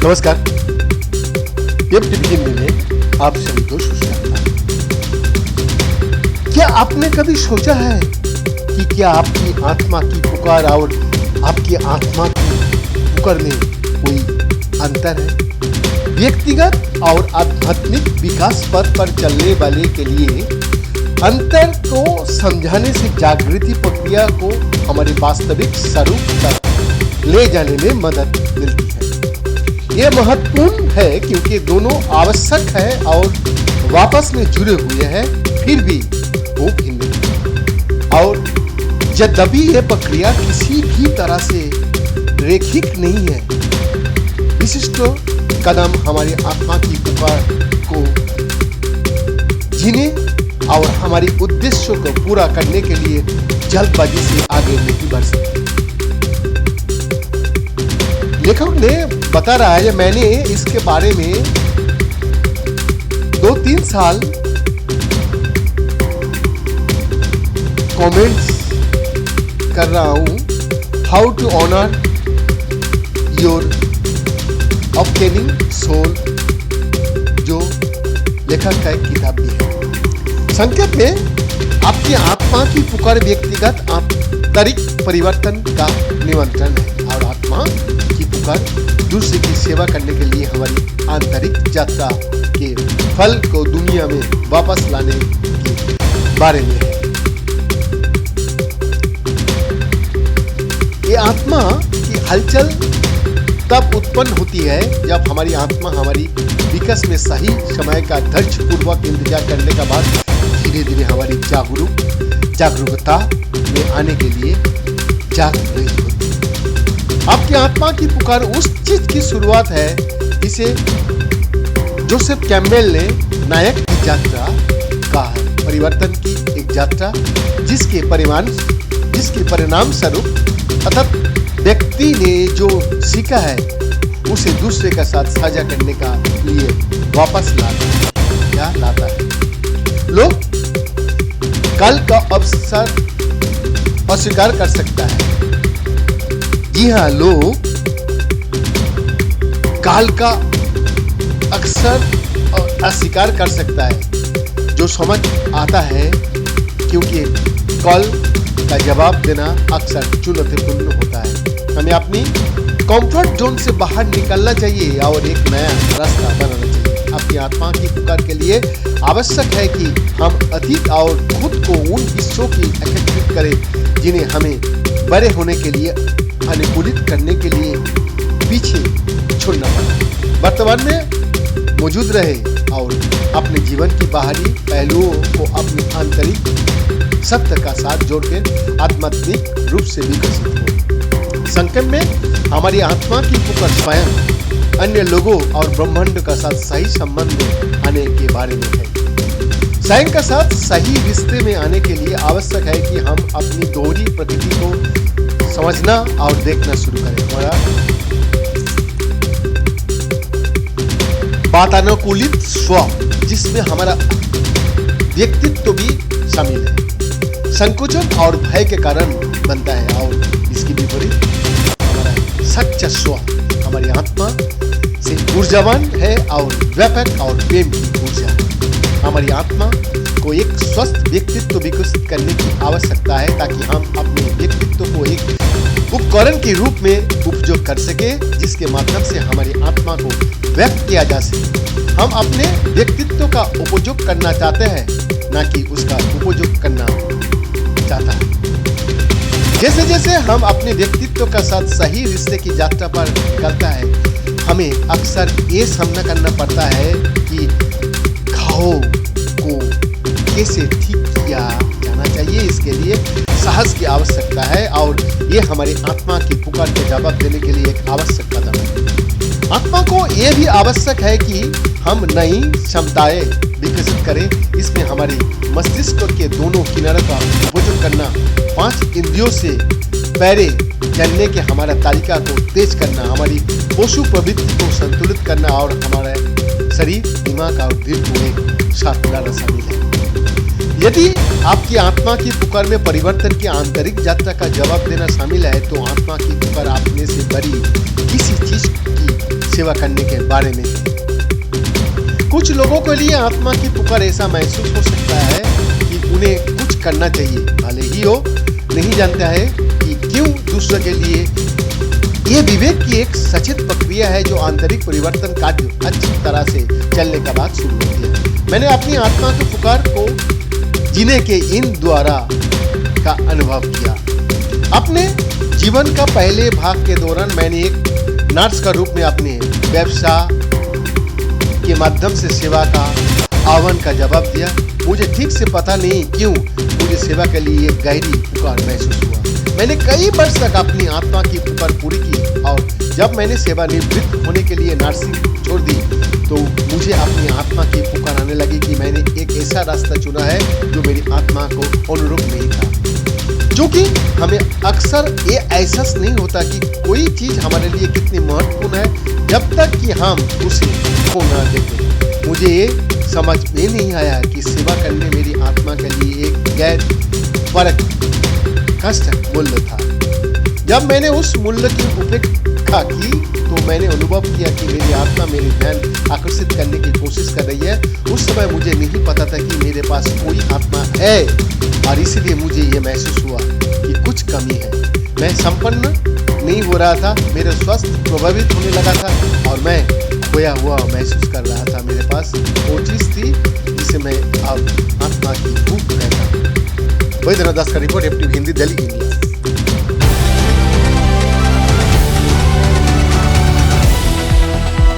नमस्कार, टीवी में आप सभी को सुस्वागत। क्या आपने कभी सोचा है कि क्या आपकी आत्मा की पुकार और आपकी आत्मा की पुकार में कोई अंतर है? व्यक्तिगत और आध्यात्मिक विकास पथ पर चलने वाले के लिए अंतर को समझाने से जागृति प्रक्रिया को हमारे वास्तविक स्वरूप तक ले जाने में मदद मिलती है। यह महत्वपूर्ण है क्योंकि दोनों आवश्यक है और वापस में जुड़े हुए हैं, फिर भी वो भिन्न है। और यद्यपि यह प्रक्रिया किसी भी तरह से रैखिक नहीं है, विशिष्ट कदम हमारी आत्मा की पुकार को जीने और हमारी उद्देश्यों को पूरा करने के लिए जल्दबाजी से आगे नहीं बढ़ सकते। लेखक ने बता रहा है, मैंने इसके बारे में 2-3 साल कमेंट्स कर रहा हूं, how to honour your obtaining soul, जो लेखक का एक किताब भी है। संक्षेप में आपकी आत्मा की पुकार व्यक्तिगत आंतरिक परिवर्तन का निमंत्रण है और आत्मा की पुकार दूसरे की सेवा करने के लिए हमारी आंतरिक यात्रा के फल को दुनिया में वापस लाने के बारे में है। ये आत्मा की हलचल तब उत्पन्न होती है जब हमारी आत्मा हमारी विकास में सही समय का धैर्य पूर्वक इंतजार करने के बाद धीरे धीरे हमारी जागरूकता में आने के लिए जाग रही होती है। आपकी आत्मा की पुकार उस चीज की शुरुआत है जिसे जोसेफ कैम्पबेल ने नायक की यात्रा कहा है। परिवर्तन की एक यात्रा जिसके परिणाम स्वरूप अर्थात व्यक्ति ने जो सीखा है उसे दूसरे के साथ साझा करने का लिए वापस लाता है। लोग कल का अवसर अस्वीकार कर सकता है। जी हाँ, लोग काल का अक्सर अस्वीकार कर सकता है, जो समझ आता है, क्योंकि कल का जवाब देना अक्सर चुनौतीपूर्ण होता है। हमें अपनी कंफर्ट जोन से बाहर निकलना चाहिए और एक नया रास्ता बनाना चाहिए। अपनी आत्मा की पुकार के लिए आवश्यक है कि हम अतीत और खुद को उन हिस्सों की एकत्रित करें जिन्हें हमें बड़े होने के लिए अनुकूलित करने के लिए पीछे छोड़ना पड़ा, वर्तमान में मौजूद रहे और अपने जीवन की बाहरी पहलुओं को अपनी आंतरिक सत्य का साथ जोड़कर आध्यात्मिक रूप से विकसित हो। संक्षेप में हमारी आत्मा की पुकार स्वयं, अन्य लोगों और ब्रह्मांड का साथ सही संबंध में आने के बारे में है। स्वयं का साथ सही रिश्ते में आने के लिए आवश्यक है कि हम अपनी दोहरी प्रकृति को समझना और देखना शुरू करें। हमारा वातानुकूलित स्व, जिसमें हमारा व्यक्तित्व भी शामिल है, संकोचन और भय के कारण बनता है और इसकी विपरीत हमारा सच्चा स्व हमारी आत्मा से ऊर्जावान है और व्यापक और प्रेम की ऊर्जा है। हमारी आत्मा को एक स्वस्थ व्यक्तित्व विकसित करने की आवश्यकता है ताकि हम अपने व्यक्तित्व को एक उपकरण के रूप में उपयोग कर सके, जिसके माध्यम से हमारी आत्मा को व्यक्त किया जा सके। हम अपने व्यक्तित्व का उपयोग करना चाहते हैं, न कि उसका उपयोग करना चाहता है। जैसे जैसे हम अपने व्यक्तित्व का साथ सही रिश्ते की यात्रा पर निकलता है, हमें अक्सर ये सामना करना पड़ता है कि घाव को कैसे ठीक किया जाना चाहिए। इसके लिए साहस की आवश्यकता है और ये हमारी आत्मा की पुकार के जवाब देने के लिए एक आवश्यक कदम है। आत्मा को यह भी आवश्यक है कि हम नई क्षमताएं विकसित करें। इसमें हमारी मस्तिष्क के दोनों किनारों का उपयोग करना, 5 इंद्रियों से परे जानने के हमारा तालिका को तेज करना, हमारी पशु प्रवृत्ति को संतुलित करना और हमारे शरीर, दिमाग और दिल को एक साथ लाना शामिल है। यदि आपकी आत्मा की पुकार में परिवर्तन की आंतरिक यात्रा का जवाब देना शामिल है, तो आत्मा की पुकार आप में से बड़ी किसी चीज की सेवा करने के बारे में है। कुछ लोगों के लिए आत्मा की पुकार ऐसा महसूस हो सकता है कि उन्हें कुछ करना चाहिए, भले ही वो नहीं जानता है कि क्यों। दूसरों के लिए ये विवेक की एक सचेत प्रक्रिया है जो आंतरिक परिवर्तन कार्य अच्छी तरह से चलने के बाद शुरू होती है। मैंने अपनी आत्मा की पुकार को जीने के इन द्वारा का अनुभव किया। अपने जीवन का पहले भाग के दौरान मैंने एक नर्स का रूप में अपने व्यवसाय के माध्यम से सेवा का आह्वान का जवाब दिया। मुझे ठीक से पता नहीं क्यों मुझे सेवा के लिए एक गहरी पुकार महसूस हुआ। मैंने कई वर्ष तक अपनी आत्मा की पुकार पूरी की और जब मैंने सेवानिवृत्त होने के लिए नर्सिंग छोड़ दी तो मुझे अपनी आत्मा की पुकार आने लगी कि मैंने एक ऐसा रास्ता चुना है जो मेरी आत्मा को अनुरूप नहीं था। क्योंकि हमें अक्सर ये एहसास नहीं होता कि कोई चीज़ हमारे लिए कितनी महत्वपूर्ण है जब तक कि हम उसे खो ना देखें। मुझे ये समझ में नहीं आया कि सेवा करने मेरी आत्मा के लिए एक गैर फर्क कष्ट मूल्य था। जब मैंने उस मूल्य की उपेक्षा की तो मैंने अनुभव किया कि मेरी आत्मा मेरे ध्यान आकर्षित करने की कोशिश कर रही है। उस समय मुझे नहीं पता था कि मेरे पास कोई आत्मा है और इसलिए मुझे ये महसूस हुआ कि कुछ कमी है। मैं संपन्न नहीं हो रहा था, मेरा स्वास्थ्य प्रभावित होने लगा था और मैं खोया हुआ महसूस कर रहा था। मेरे पास वो चीज़ थी जिसे मैं अब आत्मा की भूख कहता हूँ। वैद्यनाथ दास का report, FTV Hindi, Delhi, India.